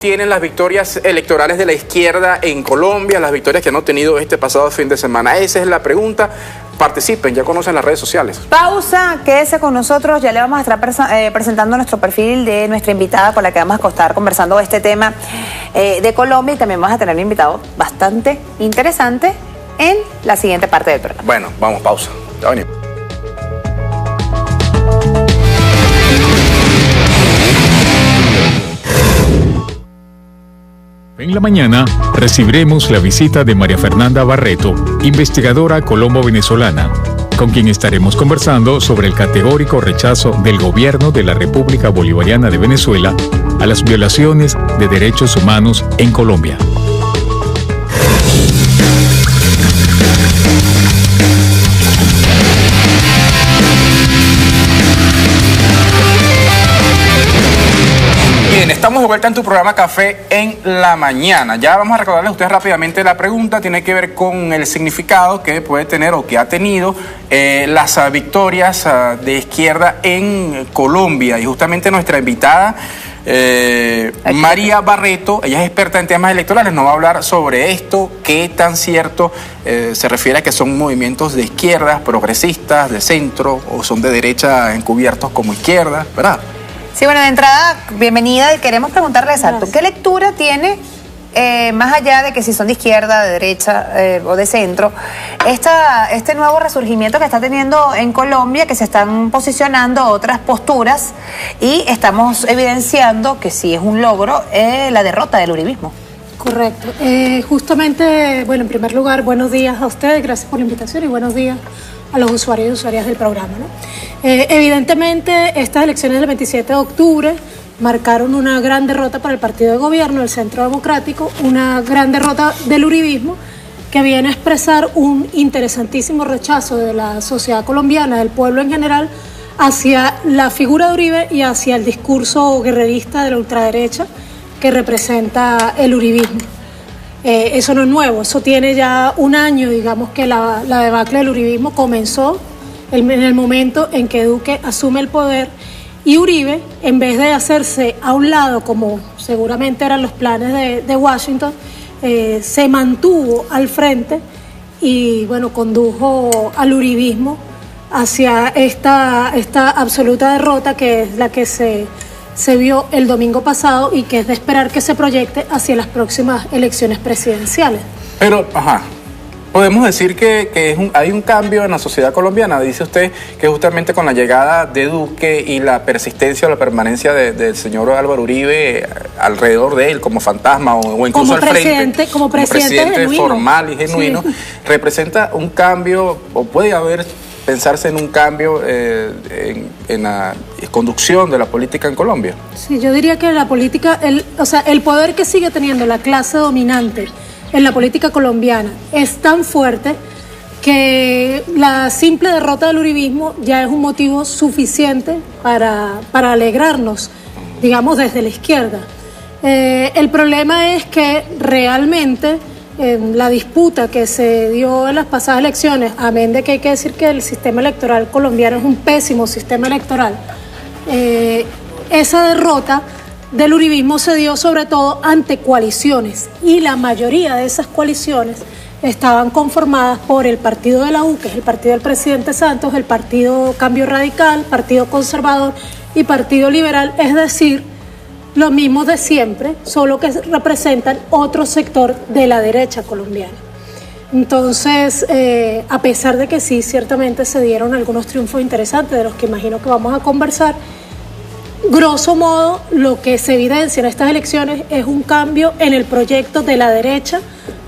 Tienen las victorias electorales de la izquierda en Colombia, las victorias que han obtenido este pasado fin de semana? Esa es la pregunta. Participen, ya conocen las redes sociales. Pausa, quédese con nosotros, ya le vamos a estar presentando nuestro perfil de nuestra invitada con la que vamos a estar conversando este tema de Colombia, y también vamos a tener un invitado bastante interesante en la siguiente parte del programa. Bueno, vamos, pausa. Ya venimos. En la mañana recibiremos la visita de María Fernanda Barreto, investigadora colombo-venezolana, con quien estaremos conversando sobre el categórico rechazo del gobierno de la República Bolivariana de Venezuela a las violaciones de derechos humanos en Colombia. Bien, estamos de vuelta en tu programa Café en la Mañana. Ya vamos a recordarles a ustedes rápidamente la pregunta. Tiene que ver con el significado que puede tener o que ha tenido las victorias de izquierda en Colombia. Y justamente nuestra invitada, María Barreto, ella es experta en temas electorales, nos va a hablar sobre esto, qué tan cierto se refiere a que son movimientos de izquierdas, progresistas, de centro, o son de derecha encubiertos como izquierda, ¿verdad? Sí, bueno, de entrada, bienvenida, y queremos preguntarle exacto, ¿qué lectura tiene, más allá de que si son de izquierda, de derecha o de centro, este nuevo resurgimiento que está teniendo en Colombia, que se están posicionando otras posturas y estamos evidenciando que sí es un logro la derrota del uribismo? Correcto. Justamente, bueno, en primer lugar, buenos días a ustedes, gracias por la invitación y buenos días a los usuarios y usuarias del programa, ¿no? Evidentemente, estas elecciones del 27 de octubre marcaron una gran derrota para el partido de gobierno, el Centro Democrático, una gran derrota del uribismo, que viene a expresar un interesantísimo rechazo de la sociedad colombiana, del pueblo en general, hacia la figura de Uribe y hacia el discurso guerrerista de la ultraderecha que representa el uribismo. Eso no es nuevo, eso tiene ya un año, digamos que la debacle del uribismo comenzó en el momento en que Duque asume el poder, y Uribe, en vez de hacerse a un lado, como seguramente eran los planes de Washington, se mantuvo al frente y, bueno, condujo al uribismo hacia esta absoluta derrota, que es la que se vio el domingo pasado y que es de esperar que se proyecte hacia las próximas elecciones presidenciales. Pero, podemos decir que hay un cambio en la sociedad colombiana. Dice usted que justamente con la llegada de Duque y la persistencia o la permanencia del señor Álvaro Uribe alrededor de él como fantasma o incluso al frente, como presidente formal y genuino, sí, representa un cambio, o puede pensarse en un cambio en la conducción de la política en Colombia. Sí, yo diría que la política, el poder que sigue teniendo la clase dominante en la política colombiana es tan fuerte que la simple derrota del uribismo ya es un motivo suficiente para alegrarnos, digamos, desde la izquierda. El problema es que realmente la disputa que se dio en las pasadas elecciones, amén de que hay que decir que el sistema electoral colombiano es un pésimo sistema electoral, esa derrota del uribismo se dio sobre todo ante coaliciones, y la mayoría de esas coaliciones estaban conformadas por el partido de la U, que es el partido del presidente Santos, el partido Cambio Radical, Partido Conservador y Partido Liberal, es decir, los mismos de siempre, solo que representan otro sector de la derecha colombiana. Entonces, a pesar de que sí, ciertamente se dieron algunos triunfos interesantes, de los que imagino que vamos a conversar, grosso modo, lo que se evidencia en estas elecciones es un cambio en el proyecto de la derecha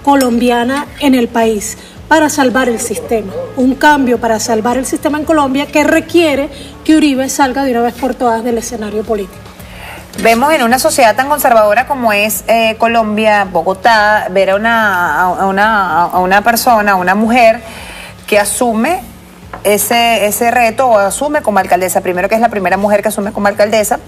colombiana en el país para salvar el sistema. Un cambio para salvar el sistema en Colombia que requiere que Uribe salga de una vez por todas del escenario político. Vemos en una sociedad tan conservadora como es Colombia, Bogotá, ver a una persona, a una mujer que asume ese reto, o asume como alcaldesa, primero que es la primera mujer que asume como alcaldesa,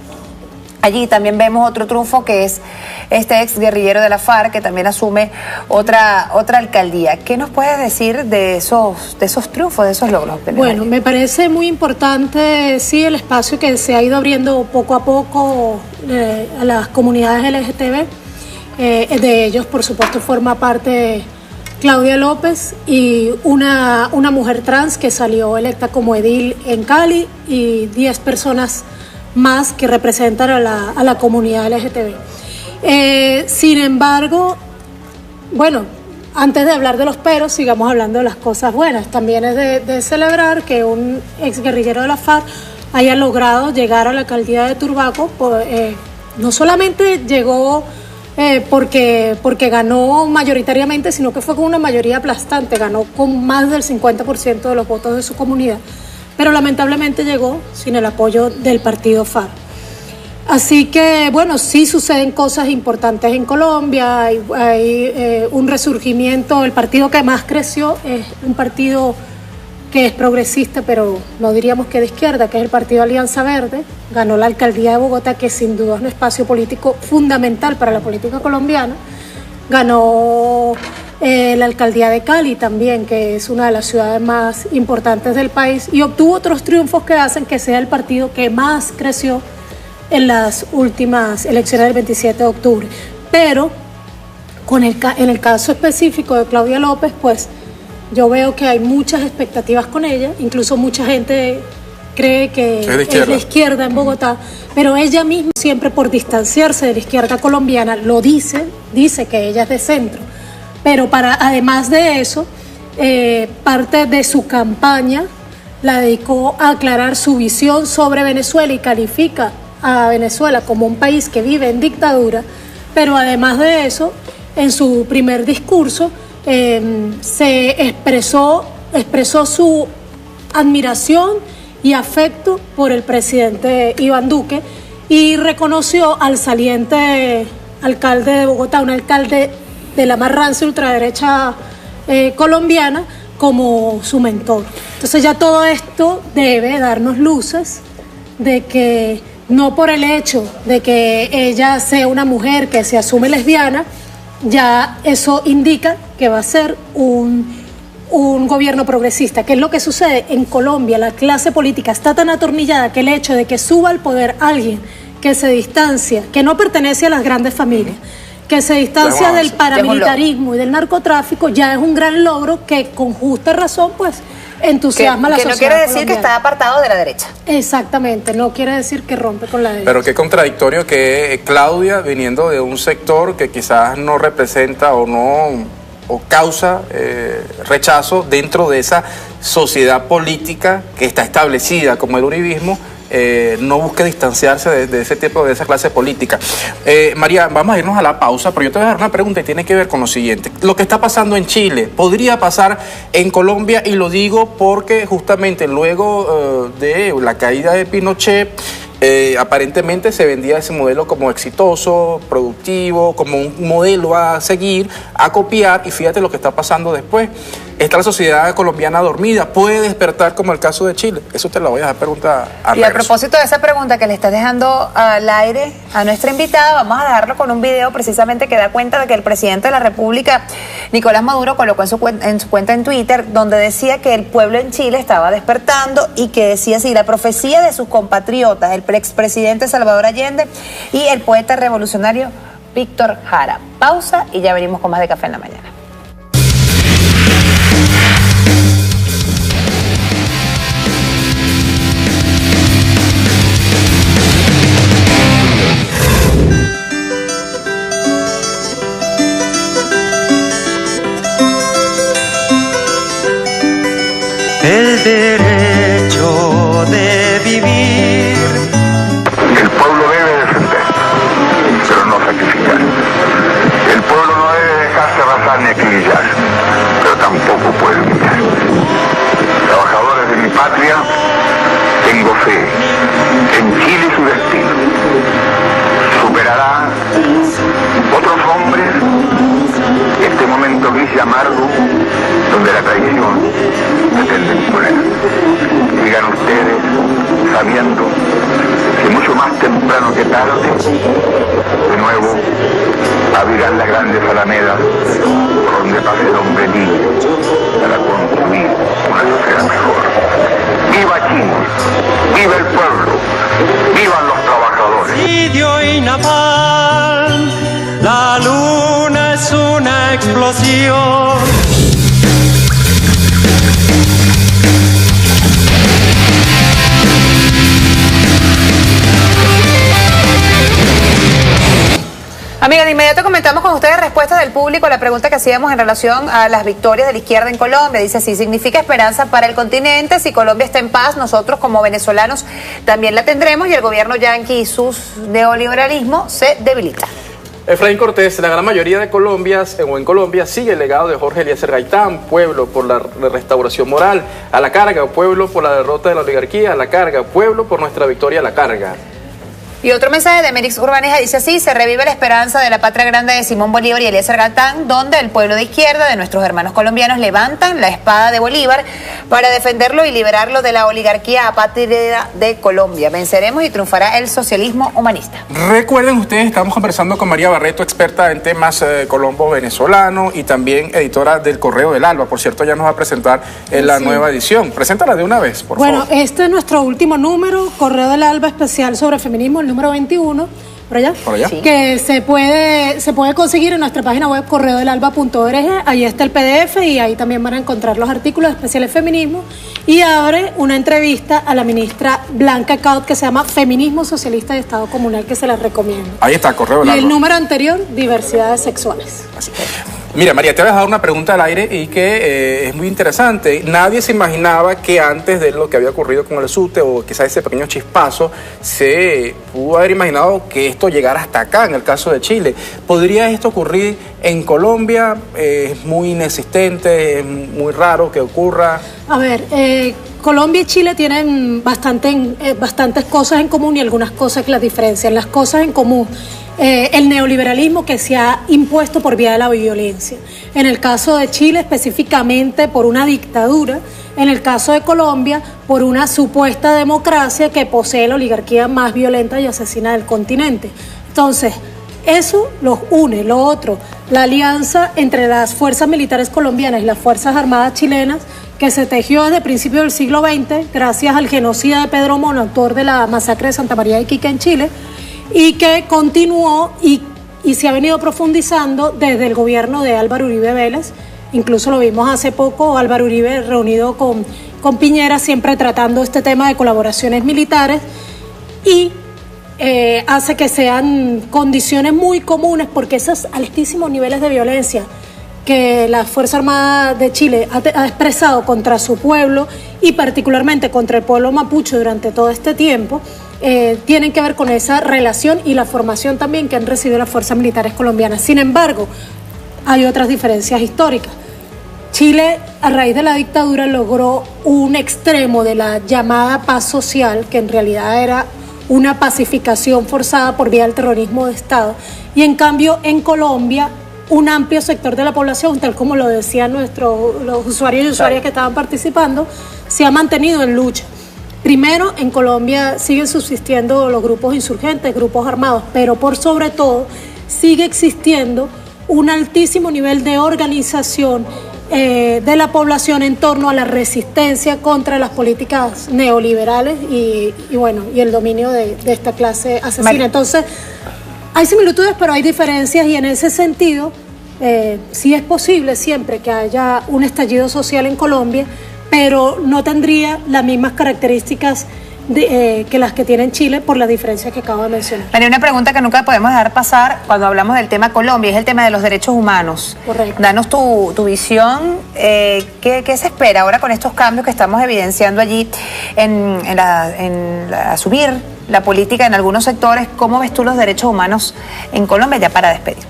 Allí también vemos otro triunfo que es este ex guerrillero de la FARC que también asume otra alcaldía. ¿Qué nos puedes decir de esos triunfos, de esos logros? Bueno, me parece muy importante, sí, el espacio que se ha ido abriendo poco a poco a las comunidades LGTB. De ellos, por supuesto, forma parte Claudia López y una mujer trans que salió electa como edil en Cali y 10 personas más que representan a la comunidad LGTB. Sin embargo, bueno, antes de hablar de los peros, sigamos hablando de las cosas buenas. También es de celebrar que un ex guerrillero de la FARC haya logrado llegar a la alcaldía de Turbaco. No solamente llegó porque ganó mayoritariamente, sino que fue con una mayoría aplastante, ganó con más del 50% de los votos de su comunidad. Pero lamentablemente llegó sin el apoyo del partido FARC. Así que, bueno, sí suceden cosas importantes en Colombia, hay un resurgimiento. El partido que más creció es un partido que es progresista, pero no diríamos que de izquierda, que es el partido Alianza Verde. Ganó la alcaldía de Bogotá, que sin duda es un espacio político fundamental para la política colombiana. Ganó la alcaldía de Cali también, que es una de las ciudades más importantes del país, y obtuvo otros triunfos que hacen que sea el partido que más creció en las últimas elecciones del 27 de octubre. Pero en el caso específico de Claudia López, pues yo veo que hay muchas expectativas con ella, incluso mucha gente cree que es de izquierda en Bogotá, pero ella misma, siempre por distanciarse de la izquierda colombiana, lo dice que ella es de centro. Pero además de eso, parte de su campaña la dedicó a aclarar su visión sobre Venezuela y califica a Venezuela como un país que vive en dictadura. Pero además de eso, en su primer discurso se expresó su admiración y afecto por el presidente Iván Duque y reconoció al saliente alcalde de Bogotá, un alcalde de la más rancia ultraderecha colombiana, como su mentor. Entonces ya todo esto debe darnos luces de que no por el hecho de que ella sea una mujer que se asume lesbiana, ya eso indica que va a ser un gobierno progresista. ¿Qué es lo que sucede? En Colombia la clase política está tan atornillada que el hecho de que suba al poder alguien que se distancia, que no pertenece a las grandes familias, que se distancia del paramilitarismo y del narcotráfico, ya es un gran logro que con justa razón pues entusiasma a la sociedad. Que no quiere decir colombiana. que está apartado de la derecha. Exactamente, no quiere decir que rompe con la derecha. Pero qué contradictorio que Claudia, viniendo de un sector que quizás no representa o causa rechazo dentro de esa sociedad política que está establecida como el uribismo, no busque distanciarse de ese tipo, de esa clase política. María, vamos a irnos a la pausa, pero yo te voy a dar una pregunta y tiene que ver con lo siguiente. Lo que está pasando en Chile podría pasar en Colombia, y lo digo porque justamente luego de la caída de Pinochet, aparentemente se vendía ese modelo como exitoso, productivo, como un modelo a seguir, a copiar, y fíjate lo que está pasando después. Está la sociedad colombiana dormida, puede despertar como el caso de Chile. Eso te lo voy a dejar preguntar a Y a propósito de esa pregunta que le estás dejando al aire a nuestra invitada, vamos a dejarlo con un video precisamente que da cuenta de que el presidente de la República, Nicolás Maduro, colocó en su cuenta en Twitter, donde decía que el pueblo en Chile estaba despertando, y que decía así: la profecía de sus compatriotas, el expresidente Salvador Allende y el poeta revolucionario Víctor Jara. Pausa y ya venimos con más de Café en la Mañana. El derecho de vivir. El pueblo debe defender, pero no sacrificar. El pueblo no debe dejarse arrasar ni acribillar, pero tampoco puede humillar. Trabajadores de mi patria, tengo fe en Chile y su destino. Superará otros hombres este momento gris y amargo, donde la traición pretende imponer. Sigan ustedes sabiendo y mucho más temprano que tarde, de nuevo abrirán las grandes alamedas por donde pase el hombre libre para construir una sociedad mejor. ¡Viva Chile! ¡Viva el pueblo! ¡Vivan los trabajadores! Presidio y napalm, la luna es una explosión. Amiga, de inmediato comentamos con ustedes respuestas del público a la pregunta que hacíamos en relación a las victorias de la izquierda en Colombia. Dice así: significa esperanza para el continente. Si Colombia está en paz, nosotros como venezolanos también la tendremos y el gobierno yanqui y su neoliberalismo se debilita. Efraín Cortés, la gran mayoría de en Colombia sigue el legado de Jorge Eliezer Gaitán, pueblo por la restauración moral, a la carga, pueblo por la derrota de la oligarquía, a la carga, pueblo por nuestra victoria, a la carga. Y otro mensaje de Merix Urbaneja dice así: se revive la esperanza de la patria grande de Simón Bolívar y Eliezer Gaitán, donde el pueblo de izquierda, de nuestros hermanos colombianos, levantan la espada de Bolívar para defenderlo y liberarlo de la oligarquía apátrida de Colombia. Venceremos y triunfará el socialismo humanista. Recuerden ustedes, estamos conversando con María Barreto, experta en temas colombo venezolano y también editora del Correo del Alba. Por cierto, ya nos va a presentar en la nueva edición. Preséntala de una vez, por favor. Bueno, este es nuestro último número, Correo del Alba especial sobre feminismo, el número 21, por allá, Sí. Que se puede conseguir en nuestra página web correodelalba.org. Ahí está el PDF y ahí también van a encontrar los artículos especiales feminismo, y abre una entrevista a la ministra Blanca Caut que se llama Feminismo Socialista de Estado Comunal, que se la recomiendo. Ahí está, Correo del Y Alba. el número anterior, diversidades sexuales. Así. Mira, María, te voy a dejar una pregunta al aire y que es muy interesante. Nadie se imaginaba que antes de lo que había ocurrido con el SUTE o quizás ese pequeño chispazo, se pudo haber imaginado que esto llegara hasta acá, en el caso de Chile. ¿Podría esto ocurrir en Colombia? ¿Es muy inexistente? ¿Es muy raro que ocurra? A ver, Colombia y Chile tienen bastantes cosas en común y algunas cosas que las diferencian. Las cosas en común: el neoliberalismo que se ha impuesto por vía de la violencia. En el caso de Chile, específicamente por una dictadura. En el caso de Colombia, por una supuesta democracia que posee la oligarquía más violenta y asesina del continente. Entonces, eso los une. Lo otro, la alianza entre las fuerzas militares colombianas y las fuerzas armadas chilenas, que se tejió desde principios del siglo XX, gracias al genocida de Pedro Mono, autor de la masacre de Santa María de Iquique en Chile, y que continuó y se ha venido profundizando desde el gobierno de Álvaro Uribe Vélez. Incluso lo vimos hace poco, Álvaro Uribe reunido con Piñera, siempre tratando este tema de colaboraciones militares, y hace que sean condiciones muy comunes, porque esos altísimos niveles de violencia que la Fuerza Armada de Chile ha expresado contra su pueblo y particularmente contra el pueblo mapuche durante todo este tiempo, tienen que ver con esa relación y la formación también que han recibido las fuerzas militares colombianas. Sin embargo, hay otras diferencias históricas. Chile, a raíz de la dictadura, logró un extremo de la llamada paz social, que en realidad era una pacificación forzada por vía del terrorismo de Estado, y en cambio en Colombia un amplio sector de la población, tal como lo decían los usuarios y usuarias que estaban participando, se ha mantenido en lucha. Primero, en Colombia siguen subsistiendo los grupos insurgentes, grupos armados, pero por sobre todo sigue existiendo un altísimo nivel de organización de la población en torno a la resistencia contra las políticas neoliberales y el dominio de esta clase asesina. Entonces, hay similitudes, pero hay diferencias, y en ese sentido sí es posible siempre que haya un estallido social en Colombia, pero no tendría las mismas características que las que tiene en Chile por las diferencias que acabo de mencionar. María, una pregunta que nunca podemos dejar pasar cuando hablamos del tema Colombia, es el tema de los derechos humanos. Correcto. Danos tu visión, ¿qué se espera ahora con estos cambios que estamos evidenciando allí en subir la política en algunos sectores? ¿Cómo ves tú los derechos humanos en Colombia, ya para despedir?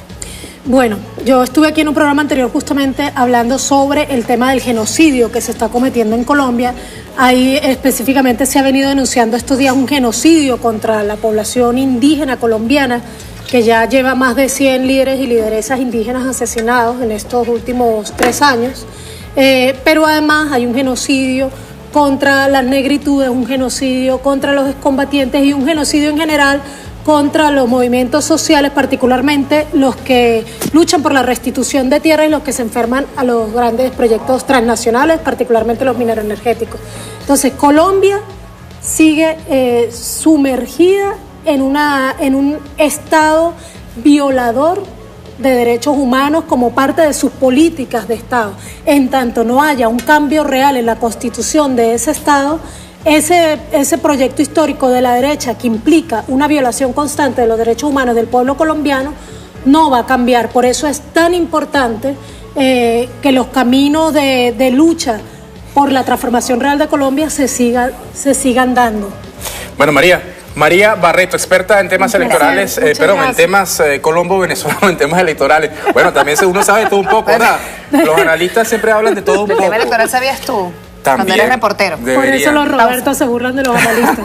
Bueno, yo estuve aquí en un programa anterior justamente hablando sobre el tema del genocidio que se está cometiendo en Colombia. Ahí específicamente se ha venido denunciando estos días un genocidio contra la población indígena colombiana, que ya lleva más de 100 líderes y lideresas indígenas asesinados en estos últimos 3 años. Pero además hay un genocidio contra las negritudes, un genocidio contra los excombatientes y un genocidio en general contra los movimientos sociales, particularmente los que luchan por la restitución de tierra y los que se enferman a los grandes proyectos transnacionales, particularmente los mineros energéticos. Entonces, Colombia sigue sumergida en un estado violador de derechos humanos como parte de sus políticas de Estado. En tanto no haya un cambio real en la constitución de ese Estado, ese proyecto histórico de la derecha que implica una violación constante de los derechos humanos del pueblo colombiano no va a cambiar. Por eso es tan importante que los caminos de lucha por la transformación real de Colombia se sigan dando. Bueno, María Barreto, experta en temas electorales, en temas colombo-venezolanos, en temas electorales. Bueno, también uno sabe todo un poco, ¿verdad? Los analistas siempre hablan de todo un poco. ¿El tema electoral sabías tú? También, cuando eres reportero. Deberían. Por eso los Robertos se burlan de los analistas.